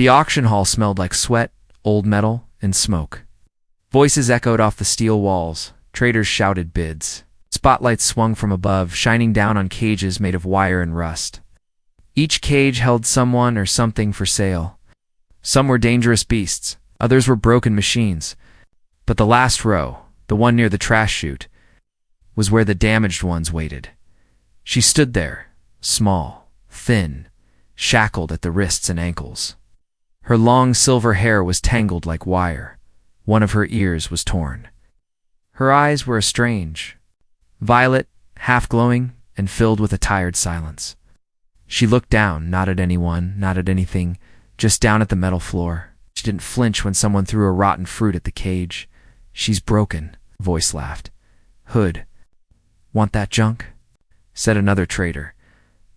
The auction hall smelled like sweat, old metal, and smoke. Voices echoed off the steel walls. Traders shouted bids. Spotlights swung from above, shining down on cages made of wire and rust. Each cage held someone or something for sale. Some were dangerous beasts, others were broken machines. But the last row, the one near the trash chute, was where the damaged ones waited. She stood there, small, thin, shackled at the wrists and ankles. Her long silver hair was tangled like wire. One of her ears was torn. Her eyes were strange, violet, half-glowing, and filled with a tired silence. She looked down, not at anyone, not at anything, just down at the metal floor. She didn't flinch when someone threw a rotten fruit at the cage. "She's broken," a voice laughed. "Hood. Want that junk?" said another trader.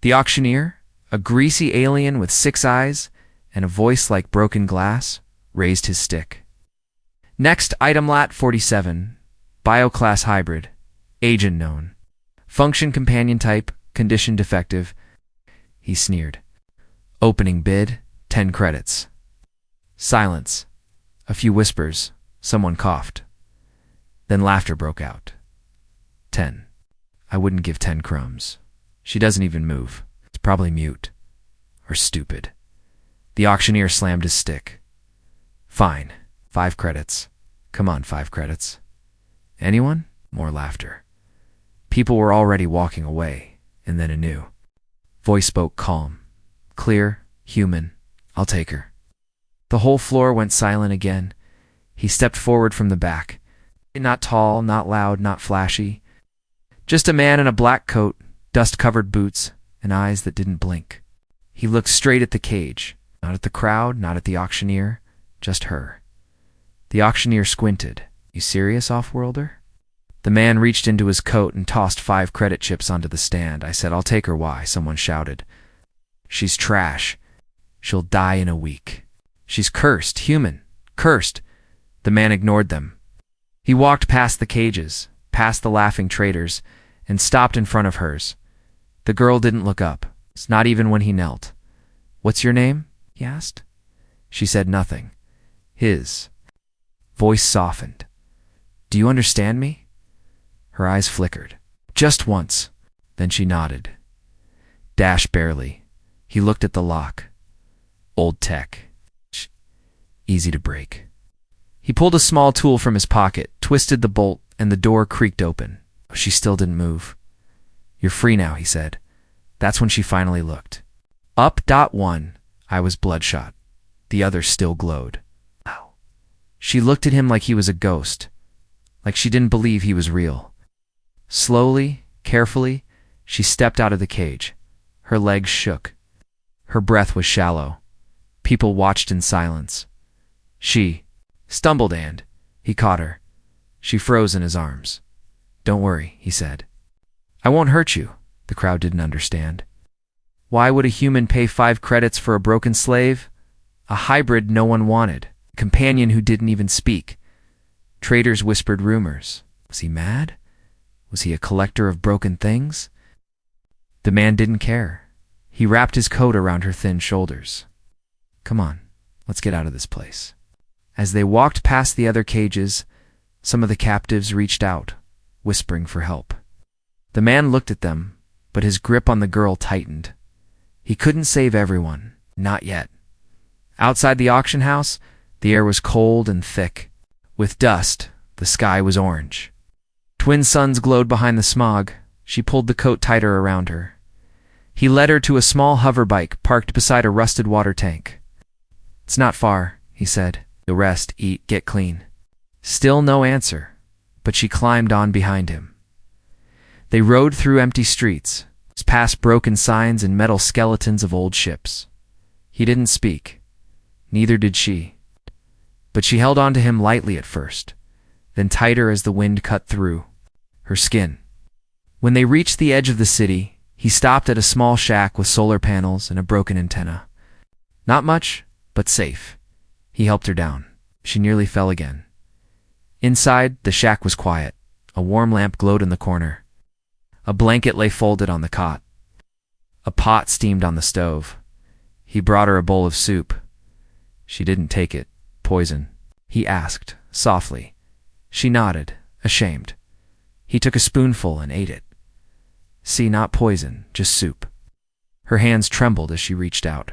The auctioneer, a greasy alien with 6 eyes and a voice like broken glass, raised his stick. "Next item, Lat 47. Bioclass hybrid. Age unknown. Function companion type, condition defective." He sneered. "Opening bid, 10 credits. Silence. A few whispers. Someone coughed. Then laughter broke out. 10. I wouldn't give 10 crumbs. She doesn't even move. It's probably mute. Or stupid." The auctioneer slammed his stick. "Fine. 5 credits. Come on, 5 credits. Anyone?" More laughter. People were already walking away, and then a new voice spoke, calm, clear, human. "I'll take her." The whole floor went silent again. He stepped forward from the back. Not tall, not loud, not flashy. Just a man in a black coat, dust-covered boots, and eyes that didn't blink. He looked straight at the cage, not at the crowd, not at the auctioneer, just her. The auctioneer squinted. "You serious, off-worlder?" The man reached into his coat and tossed 5 credit chips onto the stand. "I said, I'll take her." "Why?" someone shouted. "She's trash. She'll die in a week. She's cursed, human, cursed." The man ignored them. He walked past the cages, past the laughing traders, and stopped in front of hers. The girl didn't look up, not even when he knelt. "What's your name?" he asked. She said nothing. His voice softened. "Do you understand me?" Her eyes flickered. "Just once." Then she nodded. Dash barely. He looked at the lock. Old tech. Easy to break. He pulled a small tool from his pocket, twisted the bolt, and the door creaked open. She still didn't move. "You're free now," he said. That's when she finally looked. Up. 1. I was bloodshot. The other still glowed. Wow. She looked at him like he was a ghost, like she didn't believe he was real. Slowly, carefully, she stepped out of the cage. Her legs shook. Her breath was shallow. People watched in silence. She stumbled and he caught her. She froze in his arms. "Don't worry," he said. "I won't hurt you." The crowd didn't understand. Why would a human pay 5 credits for a broken slave? A hybrid no one wanted. A companion who didn't even speak. Traders whispered rumors. Was he mad? Was he a collector of broken things? The man didn't care. He wrapped his coat around her thin shoulders. "Come on, let's get out of this place." As they walked past the other cages, some of the captives reached out, whispering for help. The man looked at them, but his grip on the girl tightened. He couldn't save everyone, not yet. Outside the auction house, the air was cold and thick. With dust, the sky was orange. Twin suns glowed behind the smog. She pulled the coat tighter around her. He led her to a small hover bike parked beside a rusted water tank. "It's not far," he said. "You'll rest, eat, get clean." Still no answer, but she climbed on behind him. They rode through empty streets, past broken signs and metal skeletons of old ships. He didn't speak. Neither did she. But she held on to him lightly at first, then tighter as the wind cut through her skin. When they reached the edge of the city, he stopped at a small shack with solar panels and a broken antenna. Not much, but safe. He helped her down. She nearly fell again. Inside, the shack was quiet. A warm lamp glowed in the corner. A blanket lay folded on the cot. A pot steamed on the stove. He brought her a bowl of soup. She didn't take it. Poison? He asked, softly. She nodded, ashamed. He took a spoonful and ate it. See, not poison, just soup. Her hands trembled as she reached out.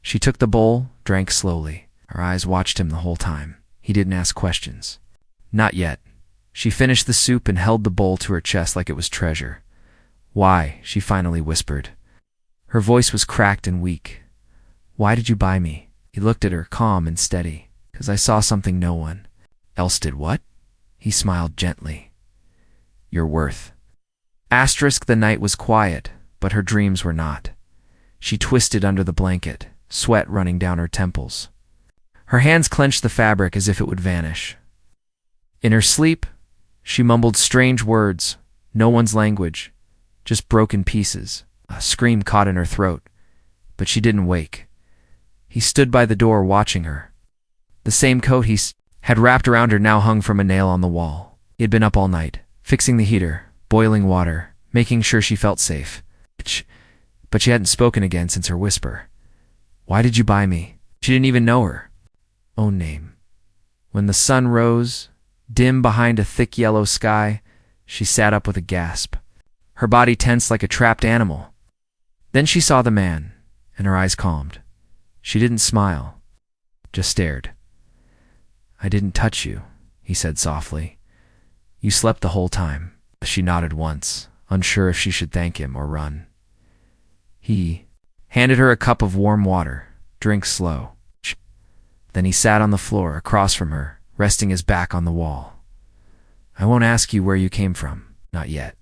She took the bowl, drank slowly. Her eyes watched him the whole time. He didn't ask questions. Not yet. She finished the soup and held the bowl to her chest like it was treasure. Why? She finally whispered. Her voice was cracked and weak. Why did you buy me? He looked at her, calm and steady. Because I saw something no one else did. What? He smiled gently. Your worth. The night was quiet, but her dreams were not. She twisted under the blanket, sweat running down her temples. Her hands clenched the fabric as if it would vanish. In her sleep, she mumbled strange words, no one's language, just broken pieces. A scream caught in her throat, but she didn't wake. He stood by the door watching her. The same coat he had wrapped around her now hung from a nail on the wall. He had been up all night, fixing the heater, boiling water, making sure she felt safe. But she hadn't spoken again since her whisper. Why did you buy me? She didn't even know her own name. When the sun rose, dim behind a thick yellow sky, she sat up with a gasp. Her body tensed like a trapped animal. Then she saw the man, and her eyes calmed. She didn't smile, just stared. I didn't touch you, he said softly. You slept the whole time. She nodded once, unsure if she should thank him or run. He handed her a cup of warm water. Drink slow. Then he sat on the floor across from her, resting his back on the wall. I won't ask you where you came from, not yet.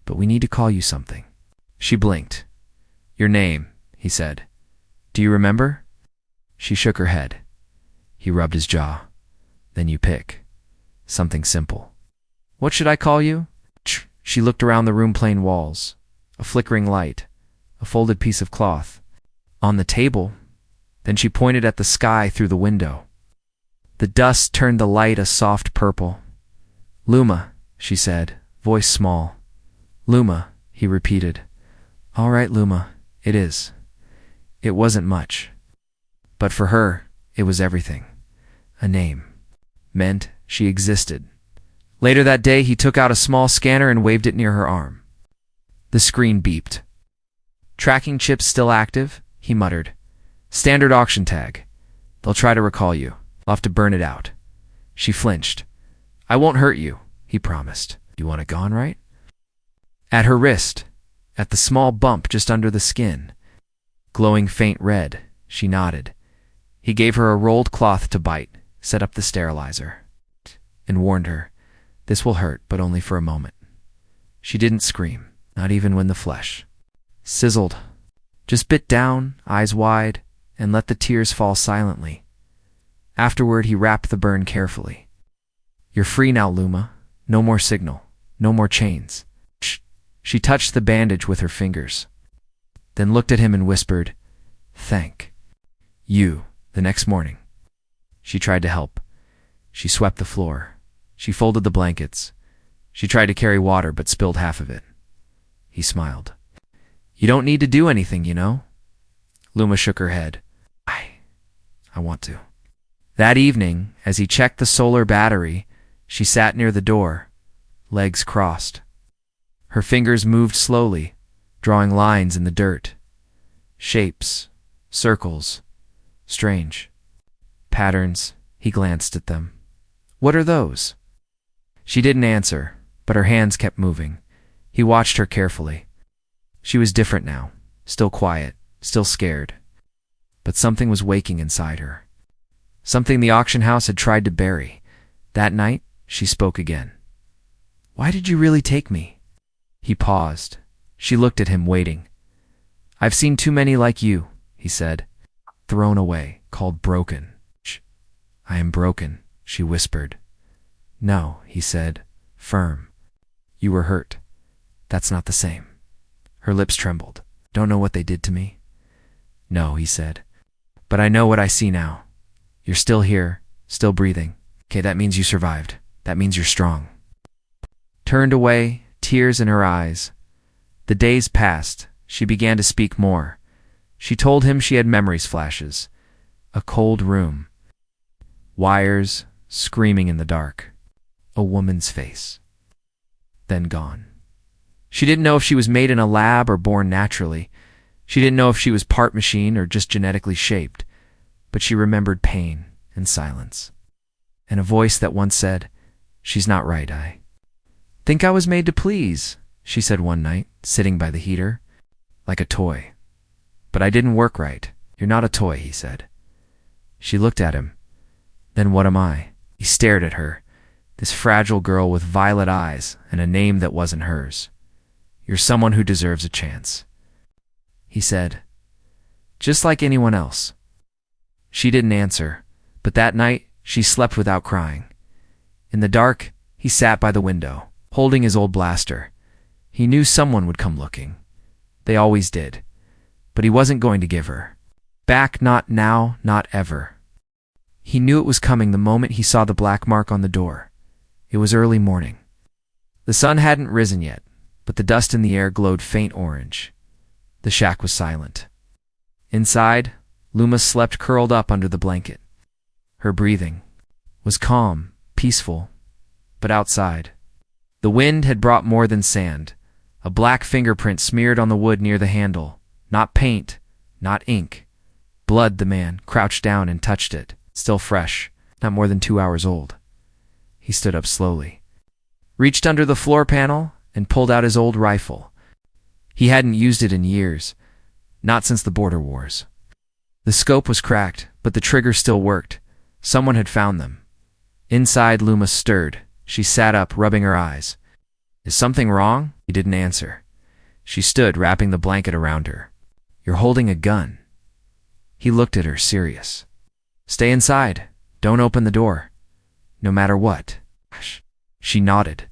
But we need to call you something. She blinked. Your name, he said. Do you remember? She shook her head. He rubbed his jaw. Then you pick. Something simple. What should I call you? She looked around the room, plain walls, a flickering light, a folded piece of cloth. On the table, then she pointed at the sky through the window. The dust turned the light a soft purple. Luma, she said, voice small. Luma, he repeated. All right, Luma, it is. It wasn't much. But for her, it was everything. A name. Meant she existed. Later that day, he took out a small scanner and waved it near her arm. The screen beeped. Tracking chips still active, he muttered. Standard auction tag. They'll try to recall you. I'll have to burn it out. She flinched. I won't hurt you, he promised. You want it gone, right? At her wrist, at the small bump just under the skin, glowing faint red, she nodded. He gave her a rolled cloth to bite, set up the sterilizer, and warned her, this will hurt, but only for a moment. She didn't scream, not even when the flesh sizzled. Just bit down, eyes wide, and let the tears fall silently. Afterward, he wrapped the burn carefully. You're free now, Luma. No more signal. No more chains. She touched the bandage with her fingers, then looked at him and whispered, Thank you. The next morning, she tried to help. She swept the floor. She folded the blankets. She tried to carry water but spilled half of it. He smiled. You don't need to do anything, you know. Luma shook her head. I want to. That evening, as he checked the solar battery, she sat near the door, legs crossed. Her fingers moved slowly, drawing lines in the dirt. Shapes, circles, strange patterns. He glanced at them. What are those? She didn't answer, but her hands kept moving. He watched her carefully. She was different now, still quiet, still scared. But something was waking inside her. Something the auction house had tried to bury. That night, she spoke again. Why did you really take me? He paused. She looked at him, waiting. I've seen too many like you, he said. Thrown away, called broken. I am broken, she whispered. No, he said, firm. You were hurt. That's not the same. Her lips trembled. Don't know what they did to me? No, he said. But I know what I see now. You're still here, still breathing. Okay, that means you survived. That means you're strong. Turned away, tears in her eyes. The days passed. She began to speak more. She told him she had memories flashes. A cold room. Wires screaming in the dark. A woman's face. Then gone. She didn't know if she was made in a lab or born naturally. She didn't know if she was part machine or just genetically shaped. But she remembered pain and silence. And a voice that once said, "She's not right, I think I was made to please," she said one night, sitting by the heater, like a toy. "But I didn't work right." "You're not a toy," he said. She looked at him. "Then what am I?" He stared at her, this fragile girl with violet eyes and a name that wasn't hers. "You're someone who deserves a chance," he said, "just like anyone else." She didn't answer, but that night she slept without crying. In the dark, he sat by the window, holding his old blaster. He knew someone would come looking. They always did. But he wasn't going to give her back, not now, not ever. He knew it was coming the moment he saw the black mark on the door. It was early morning. The sun hadn't risen yet, but the dust in the air glowed faint orange. The shack was silent. Inside, Luma slept curled up under the blanket. Her breathing was calm, peaceful, but outside, the wind had brought more than sand. A black fingerprint smeared on the wood near the handle. Not paint, not ink. Blood. The man crouched down and touched it, still fresh, not more than 2 hours old. He stood up slowly, reached under the floor panel, and pulled out his old rifle. He hadn't used it in years, not since the border wars. The scope was cracked, but the trigger still worked. Someone had found them. Inside, Luma stirred. She sat up, rubbing her eyes. "Is something wrong?" He didn't answer. She stood, wrapping the blanket around her. "You're holding a gun." He looked at her, serious. "Stay inside. Don't open the door. No matter what." She nodded,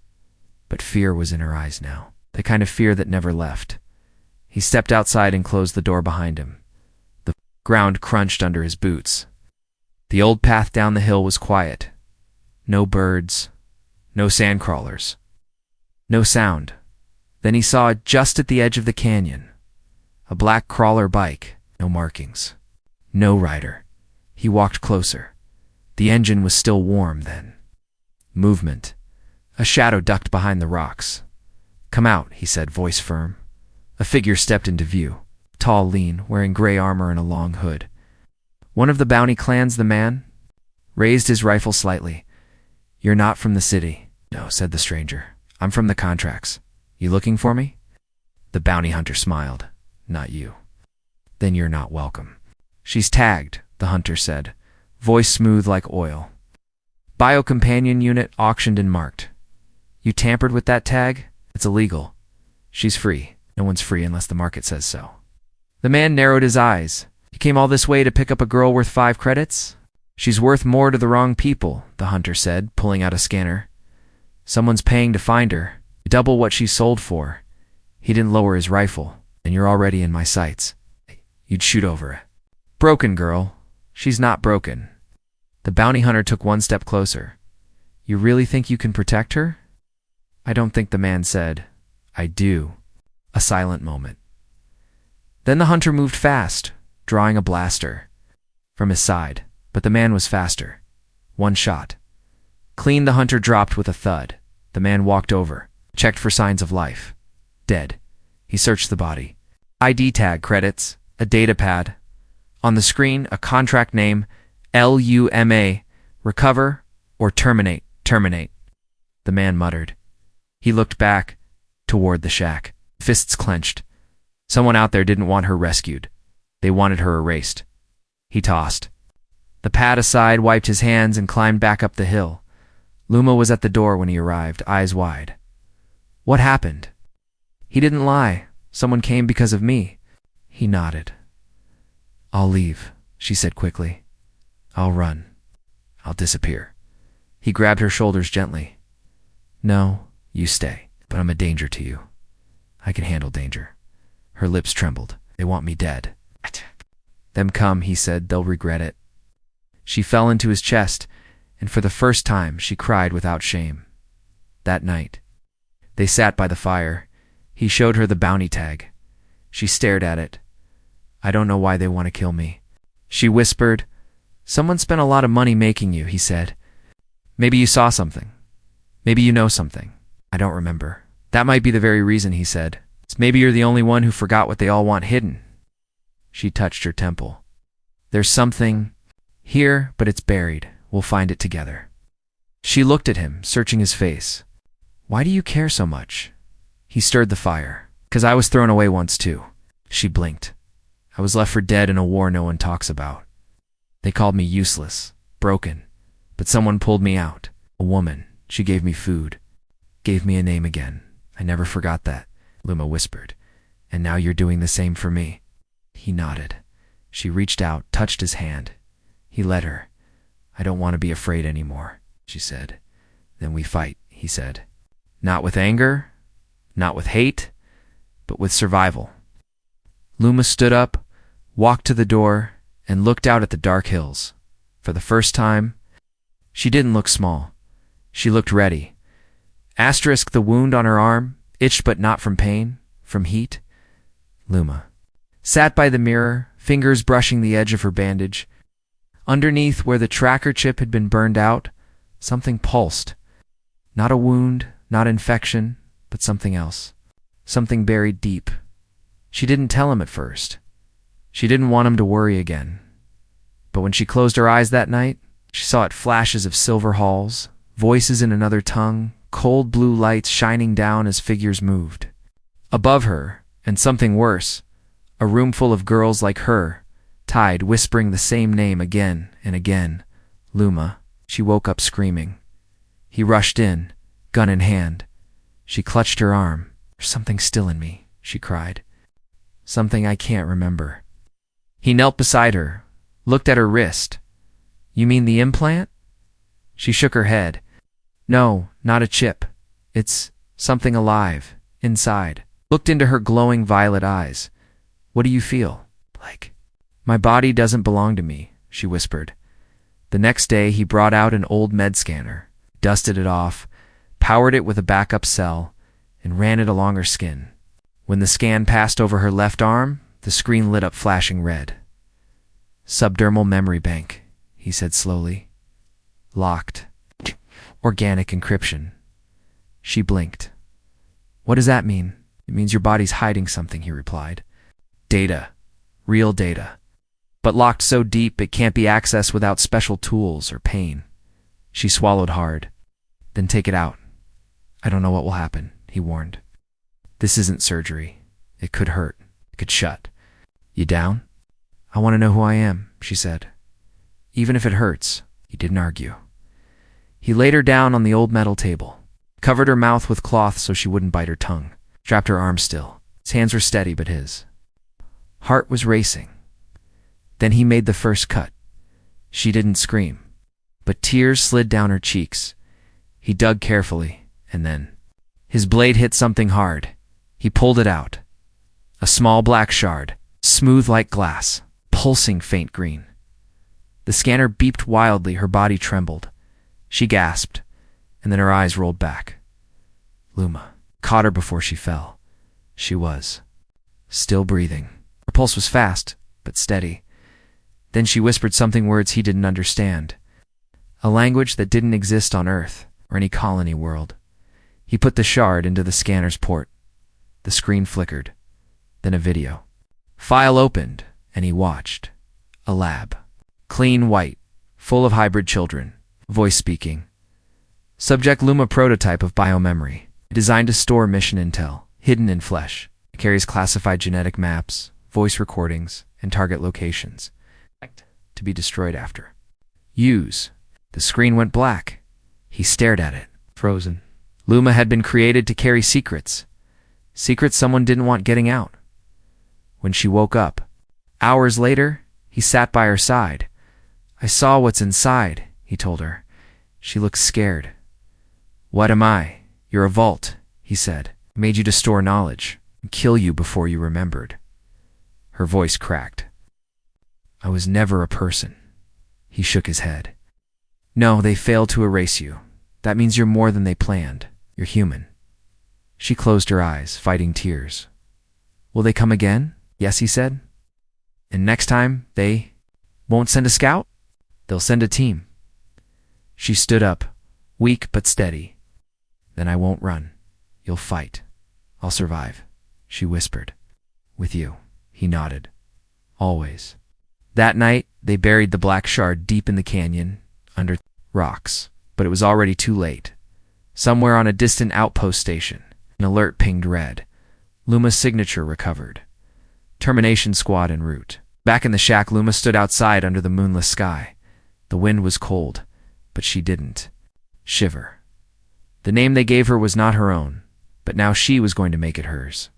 but fear was in her eyes now, the kind of fear that never left. He stepped outside and closed the door behind him. The ground crunched under his boots. The old path down the hill was quiet. No birds, no sandcrawlers, no sound. Then he saw it just at the edge of the canyon. A black crawler bike, no markings, no rider. He walked closer. The engine was still warm then. Movement. A shadow ducked behind the rocks. "Come out," he said, voice firm. A figure stepped into view, tall, lean, wearing gray armor and a long hood. "One of the bounty clans," the man raised his rifle slightly. "You're not from the city." "No," said the stranger. "I'm from the contracts. You looking for me?" The bounty hunter smiled. "Not you." "Then you're not welcome." "She's tagged," the hunter said, voice smooth like oil. "Biocompanion unit auctioned and marked." "You tampered with that tag?" "It's illegal." "She's free." "No one's free unless the market says so." The man narrowed his eyes. "You came all this way to pick up a girl worth 5 credits?" "She's worth more to the wrong people," the hunter said, pulling out a scanner. "Someone's paying to find her. Double what she sold for." He didn't lower his rifle. "And you're already in my sights. You'd shoot over it." "Broken girl." "She's not broken." The bounty hunter took one step closer. "You really think you can protect her?" "I don't think," the man said. "I do." A silent moment. Then the hunter moved fast, drawing a blaster from his side, but the man was faster. One shot. Clean. The hunter dropped with a thud. The man walked over, checked for signs of life. Dead. He searched the body. ID tag, credits, a data pad. On the screen, a contract name, LUMA, recover or terminate, terminate. The man muttered. He looked back, toward the shack, fists clenched. Someone out there didn't want her rescued. They wanted her erased. He tossed the pad aside, wiped his hands, and climbed back up the hill. Luma was at the door when he arrived, eyes wide. "What happened?" "He didn't lie. Someone came because of me." He nodded. "I'll leave," she said quickly. "I'll run. I'll disappear." He grabbed her shoulders gently. "No, you stay. But I'm a danger to you. I can handle danger." Her lips trembled. "They want me dead." "Them come," he said. "They'll regret it." She fell into his chest, and for the first time she cried without shame. That night, they sat by the fire. He showed her the bounty tag. She stared at it. "I don't know why they want to kill me," she whispered, Someone spent a lot of money making you, he said. Maybe you saw something. Maybe you know something. I don't remember. That might be the very reason, he said. Maybe you're the only one who forgot what they all want hidden. She touched her temple. There's something here, but it's buried. We'll find it together. She looked at him, searching his face. Why do you care so much? He stirred the fire. 'Cause I was thrown away once too. She blinked. I was left for dead in a war no one talks about. They called me useless, broken, but someone pulled me out. A woman. She gave me food. Gave me a name again. I never forgot that, Luma whispered. And now you're doing the same for me. He nodded. She reached out, touched his hand. He let her. I don't want to be afraid anymore, she said. Then we fight, he said. Not with anger, not with hate, but with survival. Luma stood up, walked to the door, and looked out at the dark hills. For the first time, she didn't look small. She looked ready. Asterisk the wound on her arm, itched but not from pain, from heat. Luma sat by the mirror, fingers brushing the edge of her bandage. Underneath where the tracker chip had been burned out, something pulsed. Not a wound, not infection, but something else. Something buried deep. She didn't tell him at first. She didn't want him to worry again. But when she closed her eyes that night, she saw it flashes of silver halls, voices in another tongue, cold blue lights shining down as figures moved. Above her, and something worse, a room full of girls like her, tied, whispering the same name again and again. Luma. She woke up screaming. He rushed in, gun in hand. She clutched her arm. There's something still in me, she cried. Something I can't remember. He knelt beside her, looked at her wrist. You mean the implant? She shook her head. No, not a chip. It's something alive, inside. Looked into her glowing violet eyes. What do you feel? Like, my body doesn't belong to me, she whispered. The next day he brought out an old med scanner, dusted it off, powered it with a backup cell, and ran it along her skin. When the scan passed over her left arm, the screen lit up flashing red. Subdermal memory bank, he said slowly. Locked. Organic encryption. She blinked. What does that mean? It means your body's hiding something, he replied. Data. Real data. But locked so deep it can't be accessed without special tools or pain. She swallowed hard. Then take it out. I don't know what will happen, he warned. This isn't surgery. It could hurt. It could shut. You down? I want to know who I am, she said. Even if it hurts, he didn't argue. He laid her down on the old metal table, covered her mouth with cloth so she wouldn't bite her tongue, strapped her arm still. His hands were steady but his heart was racing. Then he made the first cut. She didn't scream, but tears slid down her cheeks. He dug carefully, and then his blade hit something hard. He pulled it out. A small black shard, smooth like glass, pulsing faint green. The scanner beeped wildly, her body trembled. She gasped, and then her eyes rolled back. Luma caught her before she fell. She was still breathing. Her pulse was fast, but steady. Then she whispered something, words he didn't understand. A language that didn't exist on Earth or any colony world. He put the shard into the scanner's port. The screen flickered. Then a video. File opened, and he watched. A lab. Clean white, full of hybrid children. Voice speaking. Subject Luma prototype of biomemory. Designed to store mission intel, hidden in flesh. It carries classified genetic maps, voice recordings, and target locations. To be destroyed after. Use. The screen went black. He stared at it, frozen. Luma had been created to carry secrets. Secrets someone didn't want getting out. When she woke up, hours later, he sat by her side. I saw what's inside, he told her. She looked scared. What am I? You're a vault, he said. I made you to store knowledge and kill you before you remembered. Her voice cracked. I was never a person. He shook his head. No, they failed to erase you. That means you're more than they planned. You're human. She closed her eyes, fighting tears. Will they come again? Yes, he said. And next time, they won't send a scout? They'll send a team. She stood up, weak but steady. Then I won't run. You'll fight. I'll survive, she whispered. With you, he nodded. Always. That night, they buried the black shard deep in the canyon, under rocks, but it was already too late. Somewhere on a distant outpost station, an alert pinged red. Luma's signature recovered. Termination squad en route. Back in the shack, Luma stood outside under the moonless sky. The wind was cold, but she didn't shiver. The name they gave her was not her own, but now she was going to make it hers.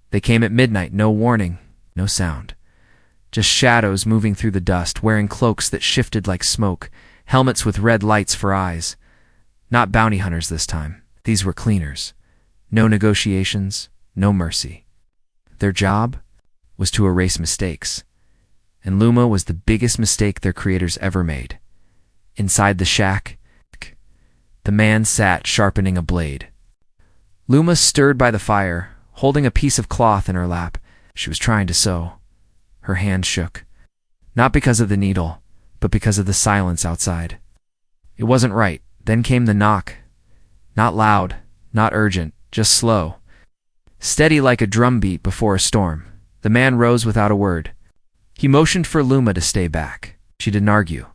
They came at midnight, no warning, no sound. Just shadows moving through the dust, wearing cloaks that shifted like smoke, helmets with red lights for eyes. Not bounty hunters this time. These were cleaners. No negotiations, no mercy. Their job was to erase mistakes. And Luma was the biggest mistake their creators ever made. Inside the shack, the man sat sharpening a blade. Luma stirred by the fire, holding a piece of cloth in her lap. She was trying to sew. Her hand shook. Not because of the needle, but because of the silence outside. It wasn't right. Then came the knock. Not loud, not urgent, just slow. Steady like a drum beat before a storm. The man rose without a word. He motioned for Luma to stay back. She didn't argue.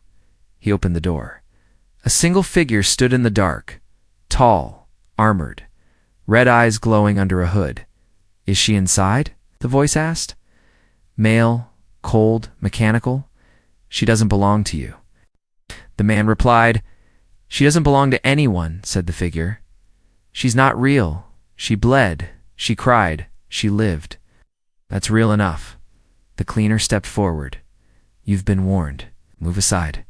He opened the door. A single figure stood in the dark, tall, armored, red eyes glowing under a hood. Is she inside? The voice asked. Male, cold, mechanical. She doesn't belong to you. The man replied. She doesn't belong to anyone, said the figure. She's not real. She bled. She cried. She lived. That's real enough. The cleaner stepped forward. You've been warned. Move aside.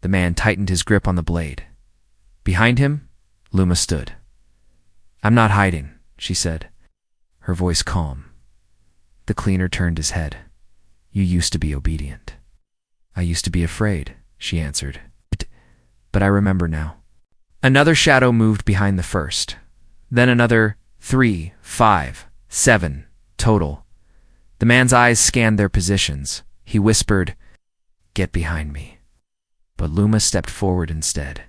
The man tightened his grip on the blade. Behind him, Luma stood. I'm not hiding, she said, her voice calm. The cleaner turned his head. You used to be obedient. I used to be afraid, she answered. But I remember now. Another shadow moved behind the first. Then another 3, 5, 7, total. The man's eyes scanned their positions. He whispered, Get behind me. But Luma stepped forward instead.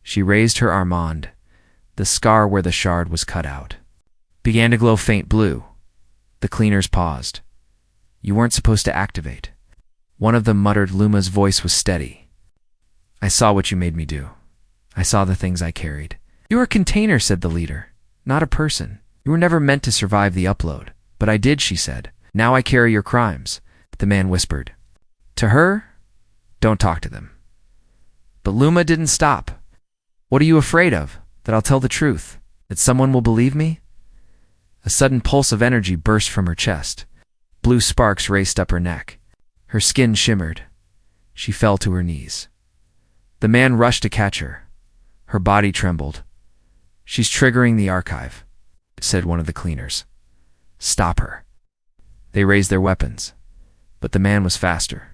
She raised her armand. The scar where the shard was cut out began to glow faint blue. The cleaners paused. You weren't supposed to activate. One of them muttered. Luma's voice was steady. I saw what you made me do. I saw the things I carried. You're a container, said the leader, not a person. You were never meant to survive the upload. But I did, she said. Now I carry your crimes. The man whispered. To her, don't talk to them. But Luma didn't stop. What are you afraid of? That I'll tell the truth? That someone will believe me? A sudden pulse of energy burst from her chest. Blue sparks raced up her neck. Her skin shimmered. She fell to her knees. The man rushed to catch her. Her body trembled. She's triggering the archive, said one of the cleaners. Stop her. They raised their weapons. But the man was faster.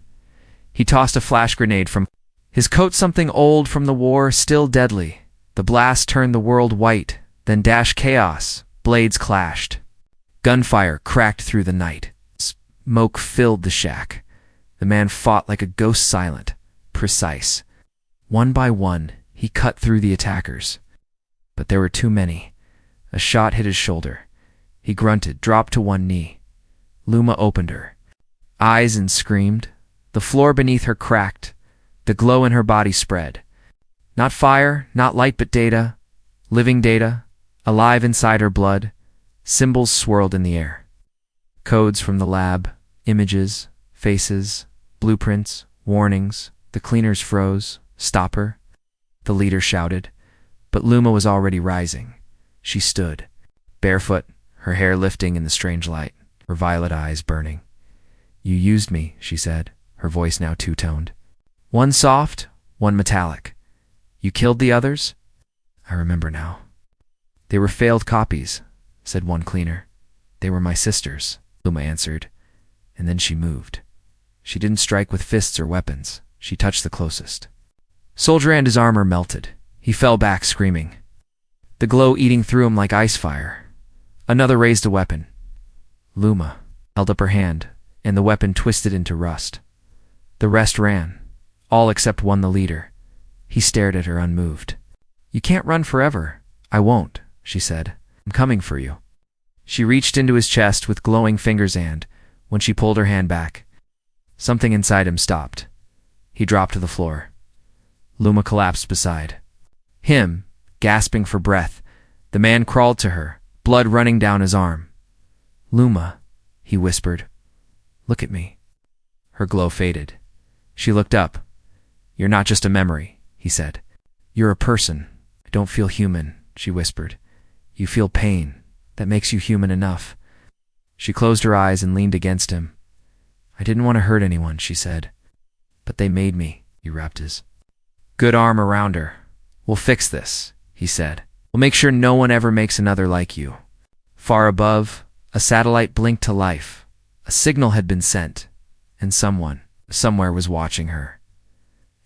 He tossed a flash grenade from his coat, something old from the war, still deadly. The blast turned the world white, then dashed chaos. Blades clashed. Gunfire cracked through the night. Smoke filled the shack. The man fought like a ghost, silent, precise. One by one, he cut through the attackers. But there were too many. A shot hit his shoulder. He grunted, dropped to one knee. Luma opened her eyes and screamed. The floor beneath her cracked. The glow in her body spread. Not fire, not light, but data. Living data, alive inside her blood. Symbols swirled in the air. Codes from the lab, images, faces, blueprints, warnings. The cleaners froze. Stop her, the leader shouted. But Luma was already rising. She stood, barefoot, her hair lifting in the strange light, her violet eyes burning. You used me, she said, her voice now two-toned. One soft, one metallic. You killed the others? I remember now. They were failed copies, said one cleaner. They were my sisters, Luma answered. And then she moved. She didn't strike with fists or weapons. She touched the closest. Soldier and his armor melted. He fell back screaming. The glow eating through him like ice fire. Another raised a weapon. Luma held up her hand, and the weapon twisted into rust. The rest ran. all except one, the leader. He stared at her unmoved. "You can't run forever." "I won't," she said. "I'm coming for you." She reached into his chest with glowing fingers and, when she pulled her hand back, something inside him stopped. He dropped to the floor. Luma collapsed beside him, gasping for breath. The man crawled to her, blood running down his arm. "Luma," he whispered. "Look at me." Her glow faded. She looked up. "You're not just a memory," he said. "You're a person." "I don't feel human," she whispered. "You feel pain. That makes you human enough." She closed her eyes and leaned against him. "I didn't want to hurt anyone," she said. "But they made me." He wrapped his good arm around her. "We'll fix this," he said. "We'll make sure no one ever makes another like you." Far above, a satellite blinked to life. A signal had been sent, and someone, somewhere was watching her.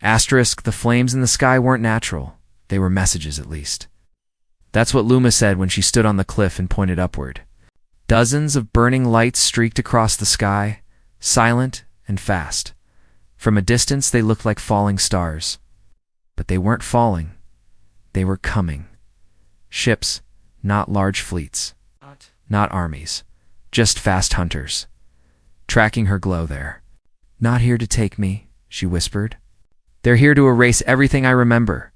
Asterisk, the flames in the sky weren't natural. They were messages, at least. That's what Luma said when she stood on the cliff and pointed upward. Dozens of burning lights streaked across the sky, silent and fast. From a distance, they looked like falling stars. But they weren't falling. They were coming. Ships, not large fleets. Not armies. Just fast hunters. Tracking her glow there. "Not here to take me," she whispered. "They're here to erase everything I remember."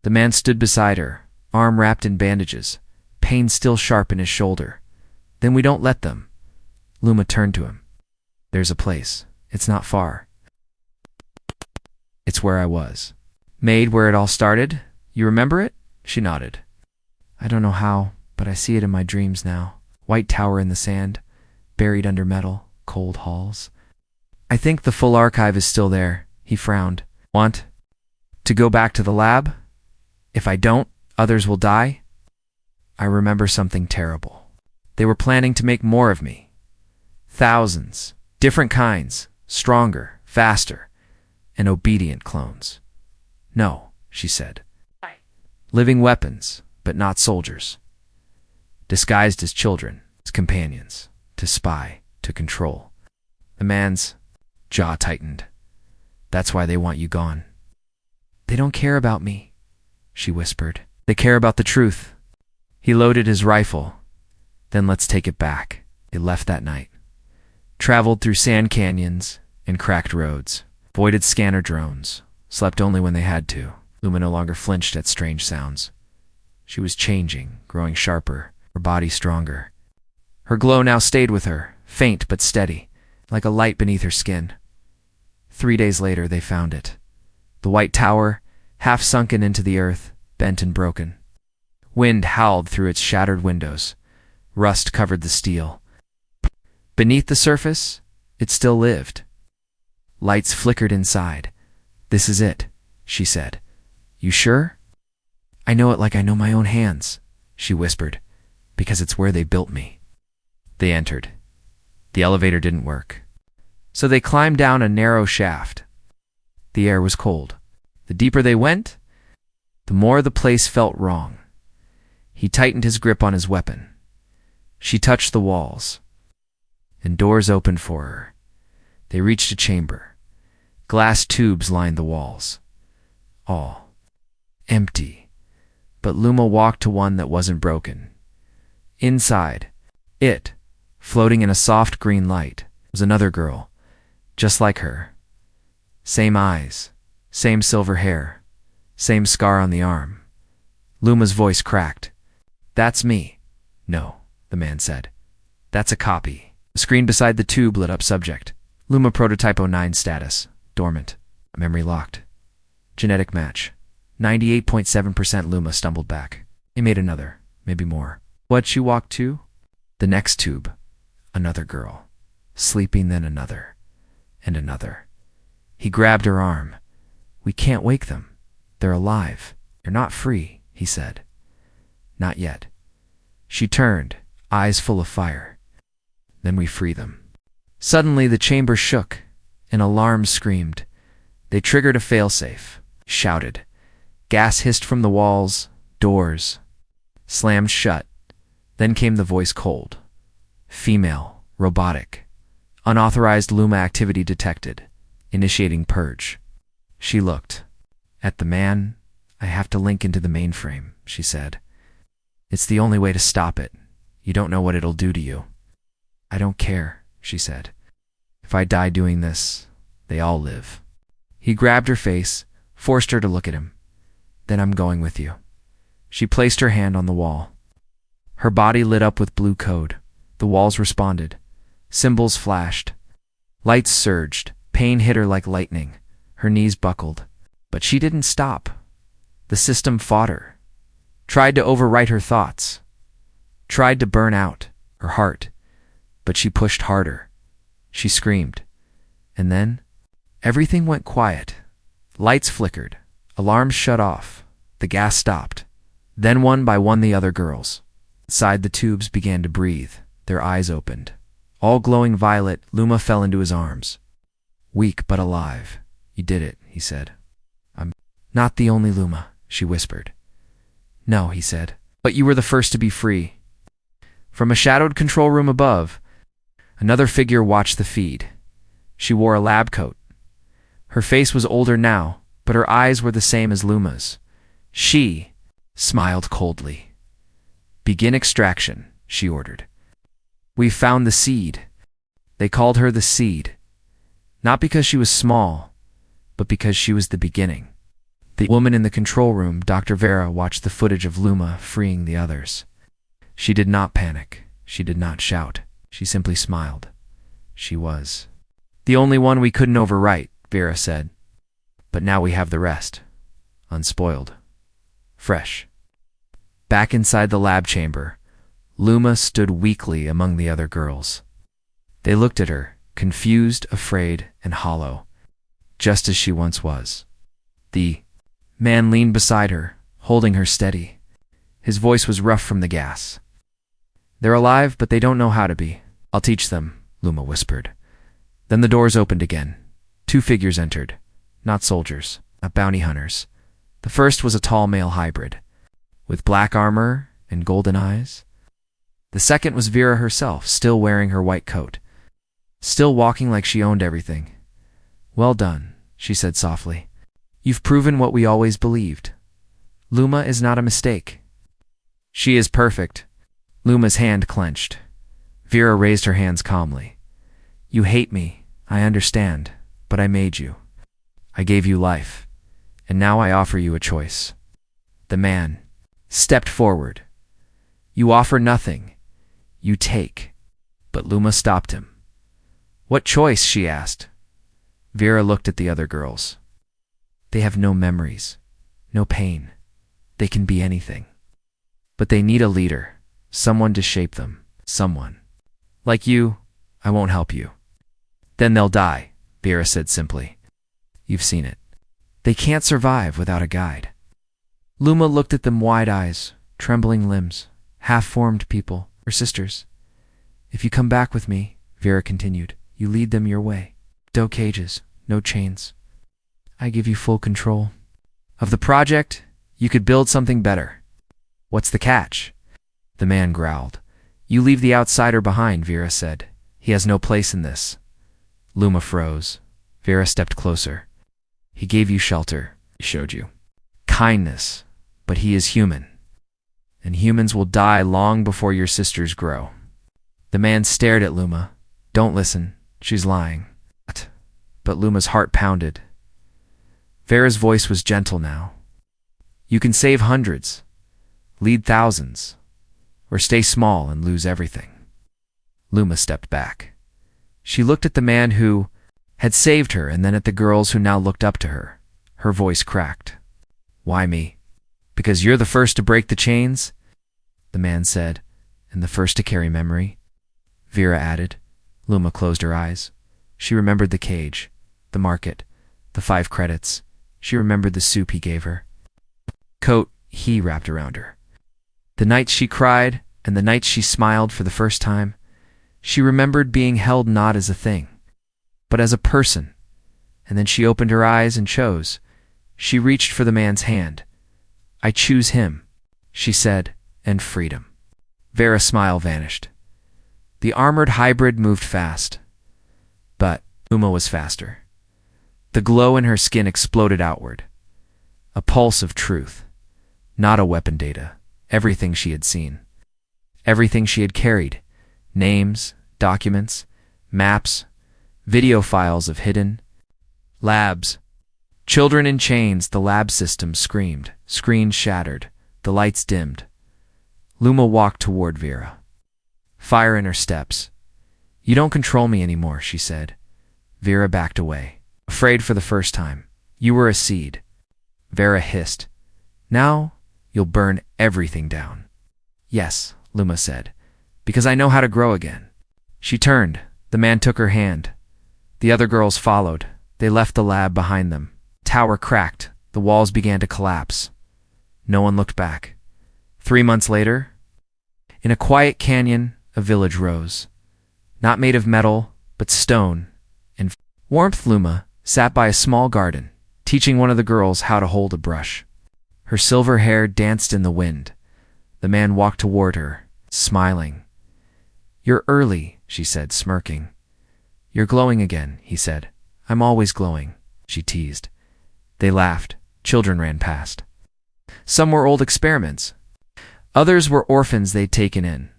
The man stood beside her, arm wrapped in bandages, pain still sharp in his shoulder. "Then we don't let them." Luma turned to him. "There's a place. It's not far. It's where I was. Made where it all started. You remember it?" She nodded. "I don't know how, but I see it in my dreams now. White tower in the sand, buried under metal, cold halls. I think the full archive is still there." He frowned. "Want to go back to the lab? If I don't, others will die." "I remember something terrible. They were planning to make more of me. Thousands, different kinds, stronger, faster, and obedient clones." "No," she said. "Living weapons, but not soldiers. Disguised as children, as companions, to spy, to control." The man's jaw tightened. "That's why they want you gone." "They don't care about me," she whispered. "They care about the truth." He loaded his rifle. "Then let's take it back." They left that night. Traveled through sand canyons and cracked roads. Avoided scanner drones. Slept only when they had to. Luma no longer flinched at strange sounds. She was changing, growing sharper, her body stronger. Her glow now stayed with her, faint but steady, like a light beneath her skin. 3 days later, they found it. The white tower, half sunken into the earth, bent and broken. Wind howled through its shattered windows. Rust covered the steel. Beneath the surface, it still lived. Lights flickered inside. "This is it," she said. "You sure?" "I know it like I know my own hands," she whispered, "because it's where they built me." They entered. The elevator didn't work. So they climbed down a narrow shaft. The air was cold. The deeper they went, the more the place felt wrong. He tightened his grip on his weapon. She touched the walls, and doors opened for her. They reached a chamber. Glass tubes lined the walls. All empty. But Luma walked to one that wasn't broken. Inside, floating in a soft green light, was another girl, just like her. Same eyes, same silver hair, same scar on the arm. Luma's voice cracked. "That's me." "No," the man said. "That's a copy." The screen beside the tube lit up subject. Luma prototype 09 status. Dormant. Memory locked. Genetic match. 98.7% Luma stumbled back. He made another, maybe more. What'd she walk to? The next tube. Another girl. Sleeping, then another. And another. He grabbed her arm. "We can't wake them. They're alive. You're not free," he said. "Not yet." She turned, eyes full of fire. "Then we free them." Suddenly the chamber shook. An alarm screamed. They triggered a failsafe. Shouted. Gas hissed from the walls. Doors slammed shut. Then came the voice cold. "Female. Robotic. Unauthorized Luma activity detected. Initiating purge." She looked at the man. I have to link into the mainframe, she said. It's the only way to stop it. You don't know what it'll do to you. I don't care, she said. If I die doing this, they all live. He grabbed her face, forced her to look at him. Then I'm going with you. She placed her hand on the wall. Her body lit up with blue code. The walls responded. Symbols flashed. Lights surged. Pain hit her like lightning. Her knees buckled. But she didn't stop. The system fought her. Tried to overwrite her thoughts. Tried to burn out her heart. But she pushed harder. She screamed. And then everything went quiet. Lights flickered. Alarms shut off. The gas stopped. Then one by one the other girls inside the tubes began to breathe. Their eyes opened. All glowing violet, Luma fell into his arms. Weak but alive. You did it, he said. I'm not the only Luma, she whispered. No, he said. But you were the first to be free. From a shadowed control room above, another figure watched the feed. She wore a lab coat. Her face was older now, but her eyes were the same as Luma's. She smiled coldly. Begin extraction, she ordered. We found the seed. They called her the seed. Not because she was small, but because she was the beginning. The woman in the control room, Dr. Vera, watched the footage of Luma freeing the others. She did not panic. She did not shout. She simply smiled. She was the only one we couldn't overwrite, Vera said. But now we have the rest. Unspoiled. Fresh. Back inside the lab chamber, Luma stood weakly among the other girls. They looked at her, confused, afraid, and hollow, just as she once was. The man leaned beside her, holding her steady. His voice was rough from the gas. They're alive, but they don't know how to be. I'll teach them, Luma whispered. Then the doors opened again. Two figures entered. Not soldiers, not bounty hunters. The first was a tall male hybrid, with black armor and golden eyes. The second was Vera herself, still wearing her white coat, still walking like she owned everything. Well done, she said softly. You've proven what we always believed. Luma is not a mistake. She is perfect. Luma's hand clenched. Vera raised her hands calmly. You hate me, I understand, but I made you. I gave you life, and now I offer you a choice. The man stepped forward. You offer nothing. You take. But Luma stopped him. What choice? She asked. Vera looked at the other girls. They have no memories, no pain. They can be anything. But they need a leader, someone to shape them, someone. Like you, I won't help you. Then they'll die, Vera said simply. You've seen it. They can't survive without a guide. Luma looked at them, wide eyes, trembling limbs, half-formed people, her sisters. If you come back with me, Vera continued, you lead them your way. No cages, no chains. I give you full control. Of the project, you could build something better. What's the catch? The man growled. You leave the outsider behind, Vera said. He has no place in this. Luma froze. Vera stepped closer. He gave you shelter, he showed you. Kindness, but he is human. And humans will die long before your sisters grow. The man stared at Luma. Don't listen, she's lying. But Luma's heart pounded. Vera's voice was gentle now. You can save hundreds, lead thousands, or stay small and lose everything. Luma stepped back. She looked at the man who had saved her and then at the girls who now looked up to her. Her voice cracked. Why me? Because you're the first to break the chains? The man said, and the first to carry memory. Vera added. Luma closed her eyes. She remembered the cage, the market, the 5 credits. She remembered the soup he gave her. Coat he wrapped around her. The nights she cried and the nights she smiled for the first time. She remembered being held not as a thing, but as a person. And then she opened her eyes and chose. She reached for the man's hand. I choose him, she said, and freedom. Vera's smile vanished. The armored hybrid moved fast. But Luma was faster. The glow in her skin exploded outward. A pulse of truth. Not a weapon data. Everything she had seen. Everything she had carried. Names, documents, maps, video files of hidden labs. Children in chains, the lab system screamed. Screens shattered. The lights dimmed. Luma walked toward Vera. Fire in her steps. "You don't control me anymore," she said. Vera backed away, afraid for the first time. "You were a seed." Vera hissed. "Now you'll burn everything down." "Yes," Luma said, "because I know how to grow again." She turned. The man took her hand. The other girls followed. They left the lab behind them. Tower cracked. The walls began to collapse. No one looked back. 3 months later, in a quiet canyon, a village rose. Not made of metal, but stone and warmth. Luma sat by a small garden, teaching one of the girls how to hold a brush. Her silver hair danced in the wind. The man walked toward her, smiling. "You're early," she said, smirking. "You're glowing again," he said. "I'm always glowing," she teased. They laughed. Children ran past. Some were old experiments. Others were orphans they'd taken in.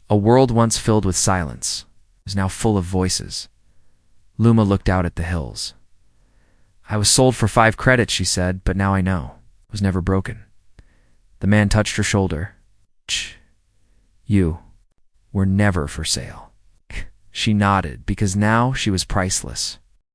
A world once filled with silence was now full of voices. Luma looked out at the hills. "I was sold for 5 credits," she said, "but now I know. It was never broken." The man touched her shoulder. "Shh. You were never for sale." She nodded, because now she was priceless.